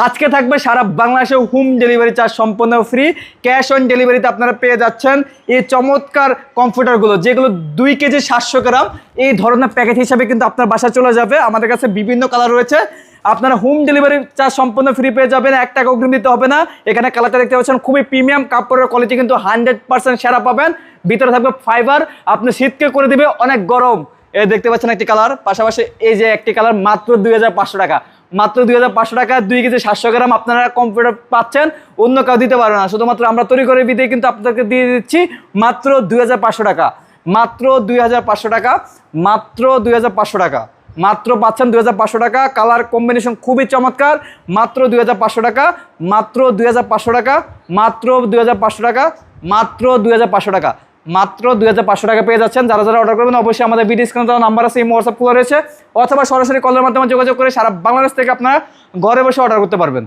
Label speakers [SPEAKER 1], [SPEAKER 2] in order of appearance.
[SPEAKER 1] আজকে থাকবে সারা বাংলাদেশে হোম ডেলিভারি চার্জ সম্পূর্ণ ফ্রি। ক্যাশ অন ডেলিভারিতে আপনারা পেয়ে যাচ্ছেন এই চমৎকার কমফোর্টারগুলো, যেগুলো 2 কেজি 700 গ্রাম এই ধরনের প্যাকেট হিসাবে কিন্তু আপনার বাসায় চলে যাবে। আমাদের কাছে বিভিন্ন কালার রয়েছে, আপনারা হোম ডেলিভারি চার্জ সম্পূর্ণ ফ্রি পেয়ে যাবেন, 1 টাকা অগ্রিম দিতে হবে না। এখানে কালারটা দেখতে পাচ্ছেন, খুবই প্রিমিয়াম কাপড়ের কোয়ালিটি কিন্তু 100% সেরা পাবেন। ভিতরে থাকবে ফাইবার, আপনি শীতকে করে দিবে অনেক গরম। এই দেখতে পাচ্ছেন একটি কালার, পাশাপাশি এই যে একটি কালার, মাত্র 2500 টাকা। মাত্র 2500 টাকা 2 কেজি 700 গ্রাম আপনারা কম্পিউটার পাচ্ছেন, অন্য কেউ দিতে পারবে না। শুধুমাত্র আমরা তৈরি করে দিয়ে কিন্তু আপনাদেরকে দিয়ে দিচ্ছি মাত্র 2500 টাকা। মাত্র 2500 টাকা, মাত্র 2500 টাকা, মাত্র পাচ্ছেন 2500 টাকা। কালার কম্বিনেশন খুবই চমৎকার। মাত্র 2500 টাকা, মাত্র 2500 টাকা, মাত্র 2500 টাকা, মাত্র 2500 টাকা, মাত্র 2500 টাকা পেয়ে যাচ্ছেন। যারা যারা অর্ডার করবেন অবশ্যই আমাদের ভিডিও স্ক্রিনে দেওয়া নাম্বার আছে, এই হোয়াটসঅ্যাপ খোলা রয়েছে, অথবা সরাসরি কলের মাধ্যমে যোগাযোগ করে সারা বাংলাদেশ থেকে আপনারা ঘরে বসে অর্ডার করতে পারবেন।